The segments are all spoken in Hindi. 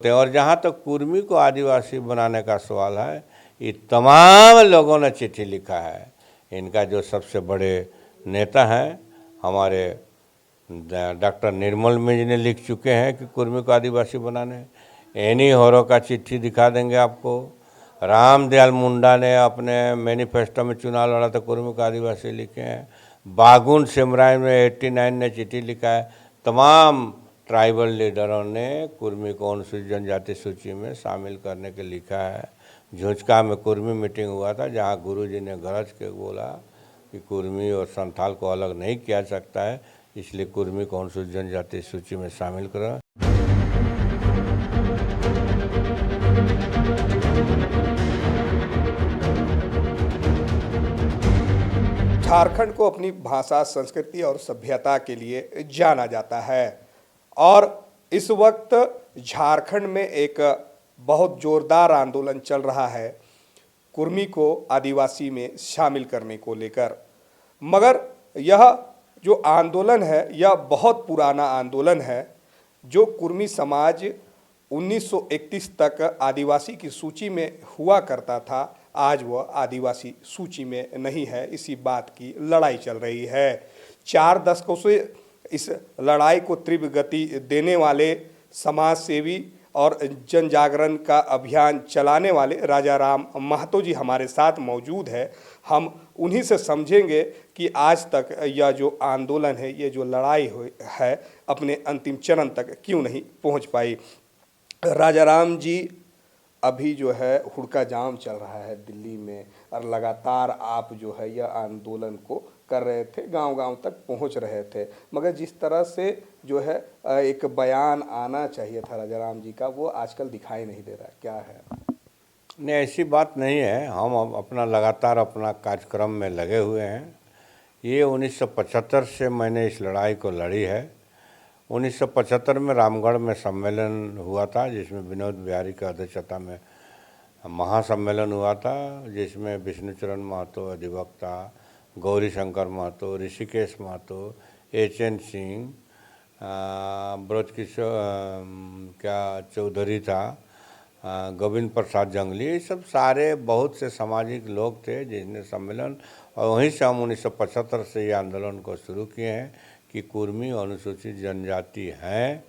और जहाँ तक कुर्मी को आदिवासी बनाने का सवाल है, ये तमाम लोगों ने चिट्ठी लिखा है। इनका जो सबसे बड़े नेता हैं हमारे डॉक्टर निर्मल मिंज ने लिख चुके हैं कि कुर्मी को आदिवासी बनाने। एनी होरो का चिट्ठी दिखा देंगे आपको। रामदयाल मुंडा ने अपने मैनिफेस्टो में चुनाव लड़ा तो कुर्मी को आदिवासी लिखे हैं। बागुन सिमराय में 89 ने चिट्ठी लिखा है। तमाम ट्राइबल लीडरों ने कुर्मी को अनुसूचित जनजाति सूची में शामिल करने के लिखा है। झुंझका में कुर्मी मीटिंग हुआ था, जहां गुरुजी ने गरज के बोला कि कुर्मी और संथाल को अलग नहीं किया सकता है, इसलिए कुर्मी को अनुसूचित जनजाति सूची में शामिल करा। झारखंड को अपनी भाषा, संस्कृति और सभ्यता के लिए जाना जाता है और इस वक्त झारखंड में एक बहुत जोरदार आंदोलन चल रहा है कुर्मी को आदिवासी में शामिल करने को लेकर। मगर यह जो आंदोलन है यह बहुत पुराना आंदोलन है। जो कुर्मी समाज 1931 तक आदिवासी की सूची में हुआ करता था, आज वह आदिवासी सूची में नहीं है। इसी बात की लड़ाई चल रही है। 4 दशकों से इस लड़ाई को तीव्र गति देने वाले समाज सेवी और जन जागरण का अभियान चलाने वाले राजा राम महतो जी हमारे साथ मौजूद है। हम उन्हीं से समझेंगे कि आज तक यह जो आंदोलन है, ये जो लड़ाई हुई है, अपने अंतिम चरण तक क्यों नहीं पहुंच पाई। राजा राम जी, अभी जो है हुड़का जाम चल रहा है दिल्ली में और लगातार आप जो है यह आंदोलन को कर रहे थे, गांव-गांव तक पहुंच रहे थे। मगर जिस तरह से जो है एक बयान आना चाहिए था राजा राम जी का, वो आजकल दिखाई नहीं दे रहा। क्या है? नहीं, ऐसी बात नहीं है। हम अपना लगातार अपना कार्यक्रम में लगे हुए हैं। ये 1975 से मैंने इस लड़ाई को लड़ी है। 1975 में रामगढ़ में सम्मेलन हुआ था, जिसमें विनोद बिहारी की अध्यक्षता में महासम्मेलन हुआ था, जिसमें विष्णुचरण महतो अधिवक्ता, गौरी शंकर महतो, ऋषिकेश महतो, HN सिंह, ब्रजकिशोर क्या चौधरी था, गोविंद प्रसाद जंगली, ये सब सारे बहुत से सामाजिक लोग थे जिसने सम्मेलन, और वहीं से हम 1975 से ये आंदोलन को शुरू किए हैं कि कुर्मी अनुसूचित जनजाति हैं,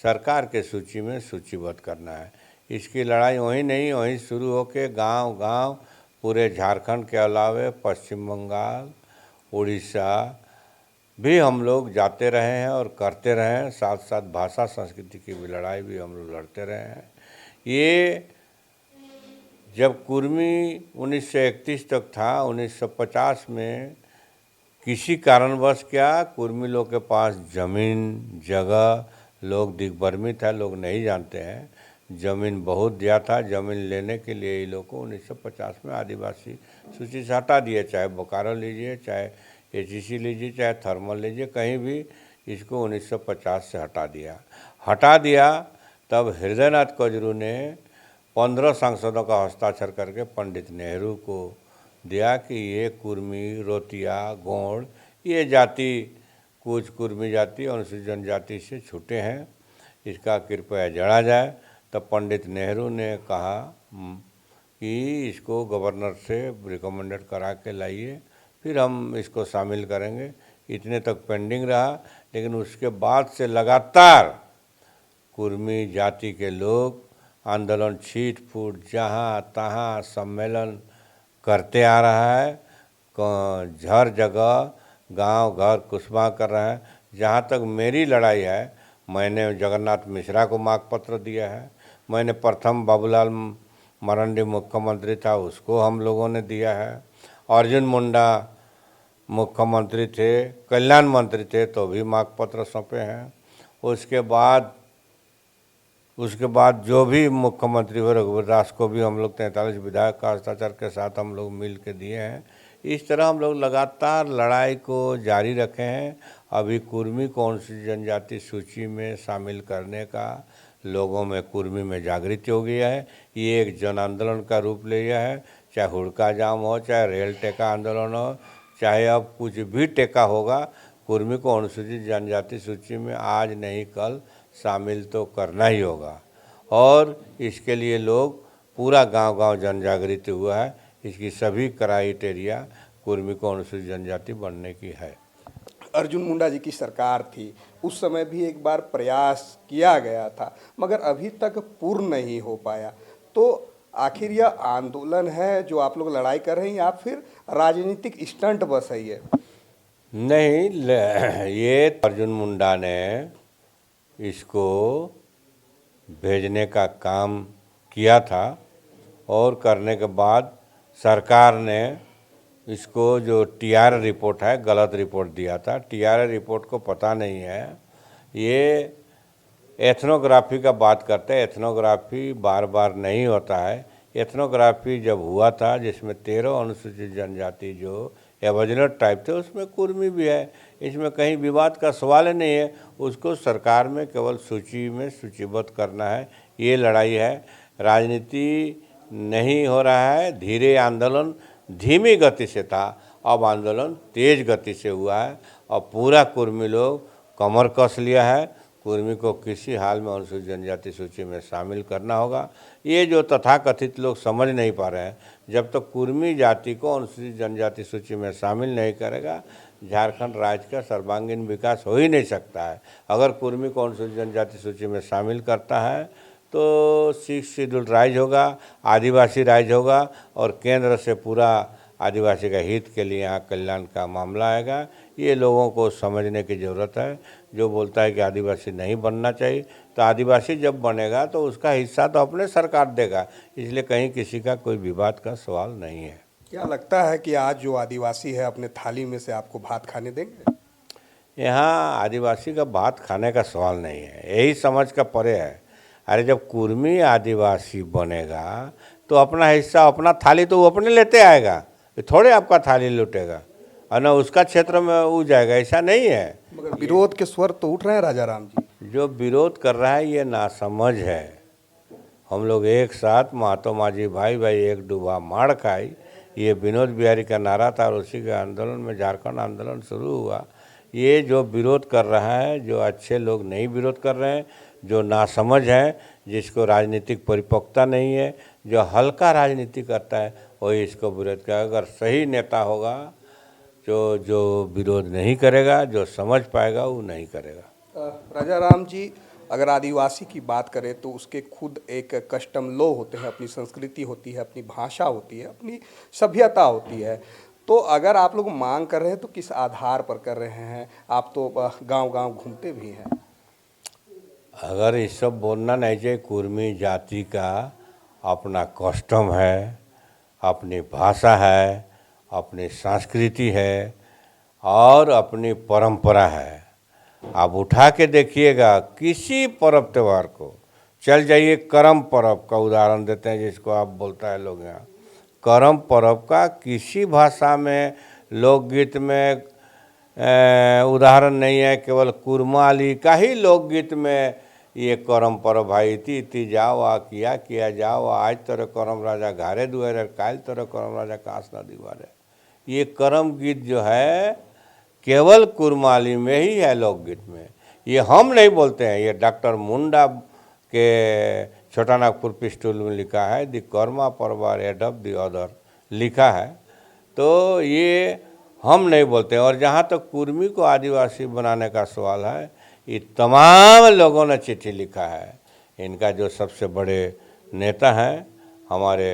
सरकार के सूची में सूचीबद्ध करना है। इसकी लड़ाई वहीं नहीं, वहीं शुरू होकर गांव-गांव पूरे झारखंड के अलावे पश्चिम बंगाल, उड़ीसा भी हम लोग जाते रहे हैं और करते रहे हैं। साथ साथ भाषा संस्कृति की भी लड़ाई भी हम लोग लड़ते रहे हैं। ये जब कुर्मी 1931 तक था, 1950 में किसी कारणवश क्या कुर्मी लोग के पास ज़मीन जगह, लोग दिग्भ्रमित है, लोग नहीं जानते हैं, ज़मीन बहुत दिया था। ज़मीन लेने के लिए ये लोग को 1950 में आदिवासी सूची से हटा दिया। चाहे बोकारो लीजिए, चाहे HEC लीजिए, चाहे थर्मल लीजिए, कहीं भी इसको 1950 से हटा दिया। तब हृदयनाथ कजरू ने 15 सांसदों का हस्ताक्षर करके पंडित नेहरू को दिया कि ये कुर्मी, रोतिया, गोंड, ये जाति कुछ कुर्मी जाति अनुसूचित जनजाति से छूटे हैं, इसका कृपया जड़ा जाए। तब पंडित नेहरू ने कहा कि इसको गवर्नर से रिकमेंडेड करा के लाइए, फिर हम इसको शामिल करेंगे। इतने तक पेंडिंग रहा, लेकिन उसके बाद से लगातार कुर्मी जाति के लोग आंदोलन छीट फूट जहाँ तहाँ सम्मेलन करते आ रहा है। हर जगह गांव घर कुशबा कर रहा है। जहाँ तक मेरी लड़ाई है, मैंने जगन्नाथ मिश्रा को मांग पत्र दिया है। मैंने प्रथम बाबूलाल मरांडी मुख्यमंत्री था, उसको हम लोगों ने दिया है। अर्जुन मुंडा मुख्यमंत्री थे, कल्याण मंत्री थे, तो भी मांग पत्र सौंपे हैं। उसके बाद जो भी मुख्यमंत्री हुए, रघुवर दास को भी हम लोग 43 विधायक का हस्ताक्षर के साथ हम लोग मिल के दिए हैं। इस तरह हम लोग लगातार लड़ाई को जारी रखे हैं। अभी कुर्मी को अनुसूचित जनजाति सूची में शामिल करने का लोगों में, कुर्मी में जागृति हो गया है। ये एक जन आंदोलन का रूप ले लिया है। चाहे हुड़का जाम हो, चाहे रेल टेका आंदोलन हो, चाहे अब कुछ भी टेका होगा, कुर्मी को अनुसूचित जनजाति सूची में आज नहीं कल शामिल तो करना ही होगा। और इसके लिए लोग पूरा गांव-गांव जन जागृति हुआ है। इसकी सभी क्राइटेरिया कुर्मी को अनुसूचित जनजाति बनने की है। अर्जुन मुंडा जी की सरकार थी, उस समय भी एक बार प्रयास किया गया था, मगर अभी तक पूर्ण नहीं हो पाया। तो आखिर यह आंदोलन है जो आप लोग लड़ाई कर रहे हैं या फिर राजनीतिक स्टंट बस है ये? नहीं, ये अर्जुन मुंडा ने इसको भेजने का काम किया था और करने के बाद सरकार ने इसको जो टीआर रिपोर्ट है गलत रिपोर्ट दिया था। टीआर रिपोर्ट को पता नहीं है, ये एथनोग्राफी का बात करते हैं। एथनोग्राफी बार बार नहीं होता है। एथनोग्राफी जब हुआ था जिसमें 13 अनुसूचित जनजाति जो एबोरिजिनल ट्राइब थे उसमें कुर्मी भी है, इसमें कहीं विवाद का सवाल नहीं है। उसको सरकार में केवल सूची में सूचीबद्ध करना है, ये लड़ाई है। राजनीति नहीं हो रहा है। धीरे आंदोलन धीमी गति से था, अब आंदोलन तेज गति से हुआ है और पूरा कुर्मी लोग कमर कस लिया है। कुर्मी को किसी हाल में अनुसूचित जनजाति सूची में शामिल करना होगा। ये जो तथाकथित लोग समझ नहीं पा रहे हैं, जब तक तो कुर्मी जाति को अनुसूचित जनजाति सूची में शामिल नहीं करेगा झारखंड राज्य का सर्वांगीण विकास हो ही नहीं सकता है। अगर कुर्मी को अनुसूचित जनजाति सूची में शामिल करता है तो 6 शेड्यूल राज्य होगा, आदिवासी राज्य होगा और केंद्र से पूरा आदिवासी का हित के लिए यहाँ कल्याण का मामला आएगा। ये लोगों को समझने की ज़रूरत है। जो बोलता है कि आदिवासी नहीं बनना चाहिए, तो आदिवासी जब बनेगा तो उसका हिस्सा तो अपने सरकार देगा, इसलिए कहीं किसी का कोई विवाद का सवाल नहीं है। क्या लगता है कि आज जो आदिवासी है अपने थाली में से आपको भात खाने देंगे? यहाँ आदिवासी का भात खाने का सवाल नहीं है, यही समझ का परे है। अरे जब कुर्मी आदिवासी बनेगा तो अपना हिस्सा अपना थाली तो वो अपने लेते आएगा, थोड़े आपका थाली लुटेगा और न उसका क्षेत्र में वो जाएगा, ऐसा नहीं है। मगर विरोध के स्वर तो उठ रहे हैं राजा राम जी। जो विरोध कर रहा है ये नासमझ है। हम लोग एक साथ महात्मा माझी भाई भाई एक डूबा मार खाई, ये विनोद बिहारी का नारा था और उसी के आंदोलन में झारखंड आंदोलन शुरू हुआ। ये जो विरोध कर रहा है, जो अच्छे लोग नहीं विरोध कर रहे हैं, जो नासमझ है, जिसको राजनीतिक परिपक्वता नहीं है, जो हल्का राजनीति करता है, वही इसको विरोध करेगा। अगर सही नेता होगा जो विरोध नहीं करेगा, जो समझ पाएगा वो नहीं करेगा। राजा राम जी, अगर आदिवासी की बात करें तो उसके खुद एक कस्टम लॉ होते हैं, अपनी संस्कृति होती है, अपनी भाषा होती है, अपनी सभ्यता होती है। तो अगर आप लोग मांग कर रहे हैं तो किस आधार पर कर रहे हैं? आप तो गांव-गांव घूमते भी हैं। अगर ये सब बोलना नहीं चाहिए। कुर्मी जाति का अपना कस्टम है, अपनी भाषा है, अपनी संस्कृति है और अपनी परंपरा है। आप उठा के देखिएगा किसी पर्व त्यौहार को, चल जाइए करम पर्व का उदाहरण देते हैं जिसको आप बोलता है लोग यहाँ। करम पर्व का किसी भाषा में लोकगीत में उदाहरण नहीं है, केवल कुरमाली का ही लोकगीत में ये करम पर्व भाई ती जाओ आ किया जाओ आज तोरे करम राजा घारे दुआरे काल तोरे करम राजा कांस नदी बारे। ये करम गीत जो है केवल कुरमाली में ही है लोकगीत में। ये हम नहीं बोलते हैं, ये डॉक्टर मुंडा के छोटा नागपुर पिस्टूल में लिखा है, द कर्मा परवार हेड ऑफ द अदर लिखा है। तो ये हम नहीं बोलते हैं। और जहाँ तक तो कुर्मी को आदिवासी बनाने का सवाल है, ये तमाम लोगों ने चिट्ठी लिखा है। इनका जो सबसे बड़े नेता हैं हमारे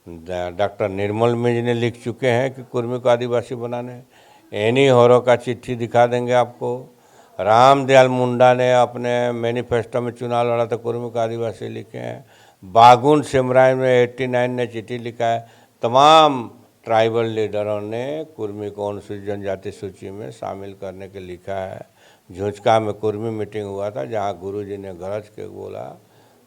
डॉक्टर निर्मल मिंज ने लिख चुके हैं कि कुर्मी को आदिवासी बनाने। एनी होरो का चिट्ठी दिखा देंगे आपको। रामदयाल मुंडा ने अपने मैनिफेस्टो में चुनाव लड़ा था, कुर्मी को आदिवासी लिखे हैं। बागुन सिमराय में 89 ने चिट्ठी लिखा है। तमाम ट्राइबल लीडरों ने कुर्मी को अनुसूचित जनजाति सूची में शामिल करने के लिखा है। झुंझका में कुर्मी मीटिंग हुआ था जहां गुरुजी ने गरज के बोला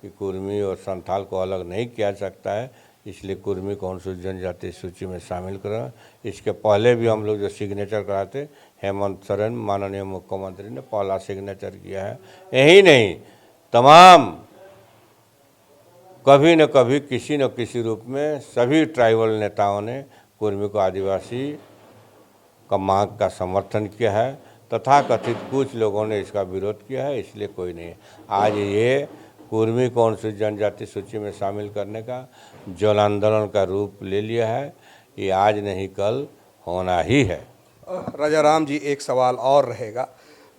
कि कुर्मी और संथाल को अलग नहीं किया सकता है, इसलिए कुर्मी को अनुसूचित जनजाति सूची में शामिल करें। इसके पहले भी हम लोग जो सिग्नेचर कराते, हेमंत सोरेन माननीय मुख्यमंत्री ने पहला सिग्नेचर किया है। यही नहीं, तमाम कभी न कभी किसी न किसी रूप में सभी ट्राइबल नेताओं ने कुर्मी को आदिवासी का मांग का समर्थन किया है। तथाकथित कुछ लोगों ने इसका विरोध किया है, इसलिए कोई नहीं है। आज ये कुर्मी को अनुसूचित जनजाति सूची में शामिल करने का जन आंदोलन का रूप ले लिया है। ये आज नहीं कल होना ही है। राजाराम जी, एक सवाल और रहेगा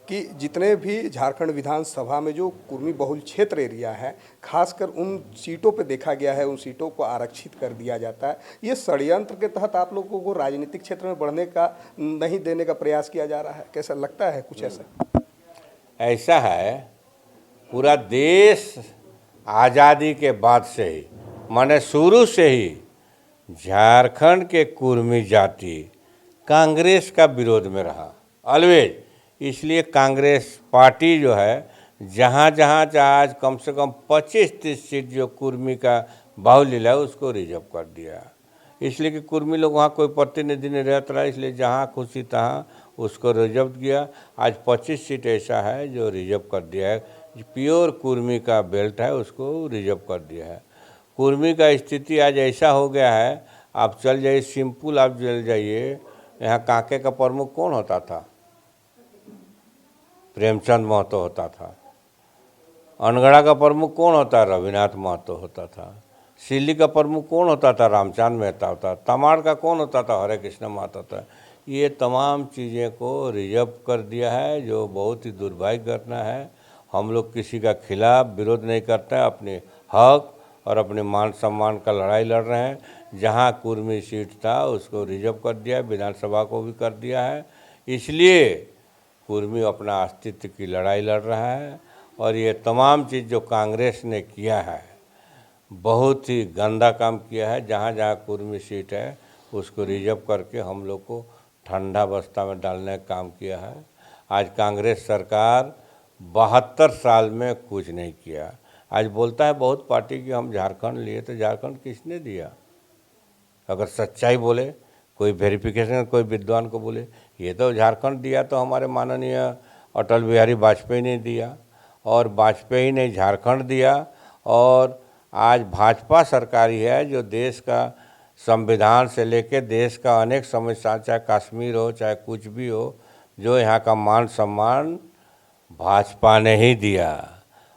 कि जितने भी झारखंड विधानसभा में जो कुर्मी बहुल क्षेत्र एरिया है, खासकर उन सीटों पे देखा गया है, उन सीटों को आरक्षित कर दिया जाता है। ये षड्यंत्र के तहत आप लोगों को राजनीतिक क्षेत्र में बढ़ने का नहीं देने का प्रयास किया जा रहा है, कैसा लगता है कुछ ऐसा? ऐसा है, पूरा देश आज़ादी के बाद से ही, माने शुरू से ही झारखंड के कुर्मी जाति कांग्रेस का विरोध में रहा, ऑलवेज। इसलिए कांग्रेस पार्टी जो है, जहाँ जहाँ आज कम से कम 25-30 सीट जो कुर्मी का बाहुल्य है उसको रिजर्व कर दिया। इसलिए कि कुर्मी लोग वहाँ कोई प्रतिनिधि नहीं रहता रहा, इसलिए जहाँ खुशी तहाँ उसको रिजर्व किया। आज 25 सीट ऐसा है जो रिजर्व कर दिया है, प्योर कुर्मी का बेल्ट है उसको रिजर्व कर दिया है। कुर्मी का स्थिति आज ऐसा हो गया है, आप चल जाइए सिंपल, आप चल जाइए, यहाँ कांके का प्रमुख कौन होता था? प्रेमचंद महतो होता था। अनगढ़ा का प्रमुख कौन होता? रविनाथ महतो होता था। सिल्ली का प्रमुख कौन होता था? रामचांद मेहता होता। तमाड़ का कौन होता था? हरे कृष्ण महतो था। ये तमाम चीज़ें को रिजर्व कर दिया है, जो बहुत ही दुर्भाग्य घटना है। हम लोग किसी का खिलाफ विरोध नहीं करते हैं, अपने हक और अपने मान सम्मान का लड़ाई लड़ रहे हैं। जहाँ कुर्मी सीट था उसको रिजर्व कर दिया है, विधानसभा को भी कर दिया है। इसलिए कुर्मी अपना अस्तित्व की लड़ाई लड़ रहा है। और ये तमाम चीज़ जो कांग्रेस ने किया है, बहुत ही गंदा काम किया है। जहाँ जहाँ कुर्मी सीट है उसको रिजर्व करके हम लोग को ठंडा बस्ता में डालने का काम किया है। आज कांग्रेस सरकार 72 साल में कुछ नहीं किया। आज बोलता है बहुत पार्टी की हम झारखंड लिए, तो झारखंड किसने दिया? अगर सच्चाई बोले, कोई वेरिफिकेशन, कोई विद्वान को बोले ये तो झारखंड दिया, तो हमारे माननीय अटल बिहारी वाजपेयी ने दिया, और वाजपेयी ने झारखंड दिया। और आज भाजपा सरकार ही है जो देश का संविधान से लेकर देश का अनेक समस्या, चाहे कश्मीर हो चाहे कुछ भी हो, जो यहाँ का मान सम्मान भाजपा ने ही दिया।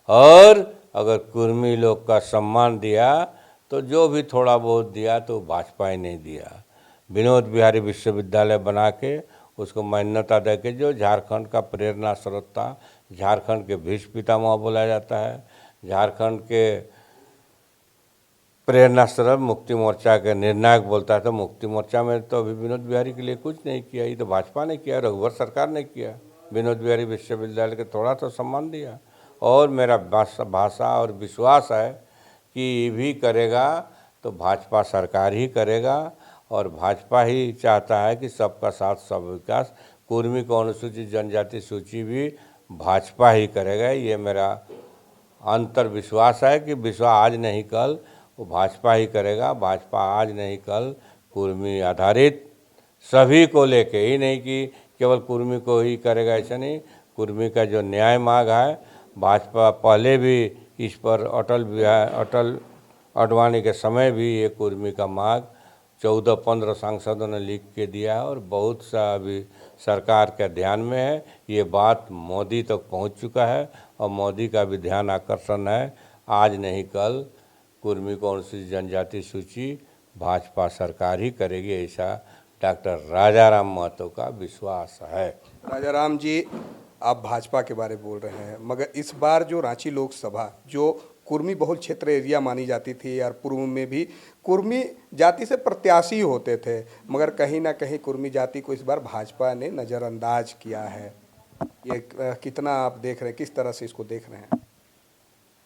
और अगर कुर्मी लोग का सम्मान दिया तो जो भी थोड़ा बहुत दिया तो भाजपा ही नहीं दिया। विनोद बिहारी विश्वविद्यालय बना के उसको मान्यता दे के, जो झारखंड का प्रेरणा स्रोत था, झारखंड के भीष्म पितामह बोला जाता है, झारखंड के प्रेरणा स्रोत मुक्ति मोर्चा के निर्णायक बोलता है। तो मुक्ति मोर्चा में तो अभी विनोद बिहारी के लिए कुछ नहीं किया, ये तो भाजपा ने किया, रघुवर सरकार ने किया। विनोद बिहारी विश्वविद्यालय के थोड़ा तो सम्मान दिया। और मेरा भाषा और विश्वास है कि ये भी करेगा तो भाजपा सरकार ही करेगा, और भाजपा ही चाहता है कि सबका साथ सब विकास। कुर्मी को अनुसूचित जनजाति सूची भी भाजपा ही करेगा। ये मेरा अंतर विश्वास है कि विश्वास आज नहीं कल वो भाजपा ही करेगा। भाजपा आज नहीं कल कुर्मी आधारित सभी को लेके ही, नहीं कि केवल कुर्मी को ही करेगा, ऐसा नहीं। कुर्मी का जो न्याय मांग है, भाजपा पहले भी इस पर अटल अडवाणी के समय भी ये कुर्मी का मांग 14-15 सांसदों ने लिख के दिया है, और बहुत सा अभी सरकार के ध्यान में है। ये बात मोदी तक पहुंच चुका है, और मोदी का भी ध्यान आकर्षण है। आज नहीं कल कुर्मी को अनुसूचित जनजाति सूची भाजपा सरकार ही करेगी, ऐसा डॉक्टर राजाराम महतो का विश्वास है। राजाराम जी, आप भाजपा के बारे में बोल रहे हैं, मगर इस बार जो रांची लोकसभा जो कुर्मी बहुल क्षेत्र एरिया मानी जाती थी, और पूर्व में भी कुर्मी जाति से प्रत्याशी होते थे, मगर कहीं ना कहीं कुर्मी जाति को इस बार भाजपा ने नज़रअंदाज किया है। ये कितना आप देख रहे हैं, किस तरह से इसको देख रहे हैं?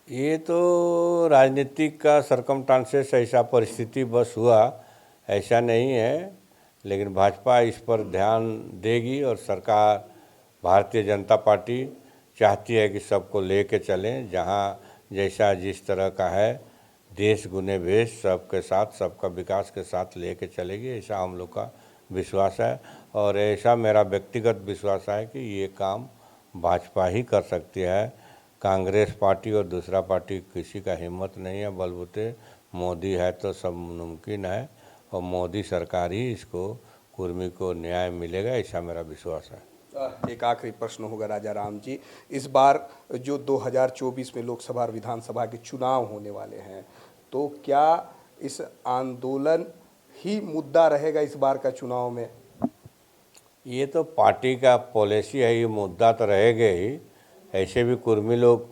ये तो राजनीतिक का सरकमस्टांसेस, ऐसा परिस्थिति बस हुआ, ऐसा नहीं है। लेकिन भाजपा इस पर ध्यान देगी, और सरकार भारतीय जनता पार्टी चाहती है कि सबको लेके चलें। जहाँ जैसा जिस तरह का है देश गुने भेष, सबके साथ सबका विकास के साथ लेके चलेगी, ऐसा हम लोग का विश्वास है। और ऐसा मेरा व्यक्तिगत विश्वास है कि ये काम भाजपा ही कर सकती है। कांग्रेस पार्टी और दूसरा पार्टी किसी का हिम्मत नहीं है। बलबूते मोदी है तो सब मुमकिन है, और मोदी सरकार ही इसको कुर्मी को न्याय मिलेगा, ऐसा मेरा विश्वास है। एक आखिरी प्रश्न होगा राजा राम जी, इस बार जो 2024 में लोकसभा और विधानसभा के चुनाव होने वाले हैं, तो क्या इस आंदोलन ही मुद्दा रहेगा इस बार का चुनाव में? ये तो पार्टी का पॉलिसी है, ये मुद्दा तो रहेगा ही। ऐसे भी कुर्मी लोग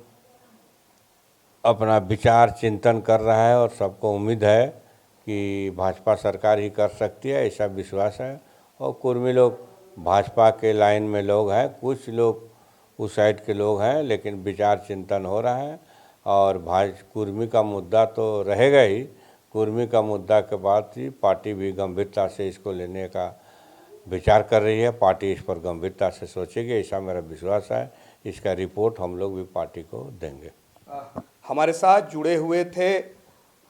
अपना विचार चिंतन कर रहा है और सबको उम्मीद है कि भाजपा सरकार ही कर सकती है, ऐसा विश्वास है। और कुर्मी लोग भाजपा के लाइन में लोग हैं, कुछ लोग उस साइड के लोग हैं, लेकिन विचार चिंतन हो रहा है। और कुर्मी का मुद्दा तो रहेगा ही। कुर्मी का मुद्दा के बाद ही पार्टी भी गंभीरता से इसको लेने का विचार कर रही है। पार्टी इस पर गंभीरता से सोचेगी, ऐसा मेरा विश्वास है। इसका रिपोर्ट हम लोग भी पार्टी को देंगे। हमारे साथ जुड़े हुए थे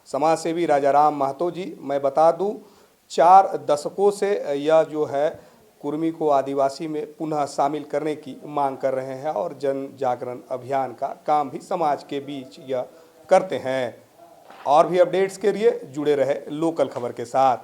समाज सेवी राजा राम महतो जी। मैं बता दूं, 4 दशकों से यह जो है कुर्मी को आदिवासी में पुनः शामिल करने की मांग कर रहे हैं और जन जागरण अभियान का काम भी समाज के बीच यह करते हैं। और भी अपडेट्स के लिए जुड़े रहे लोकल खबर के साथ।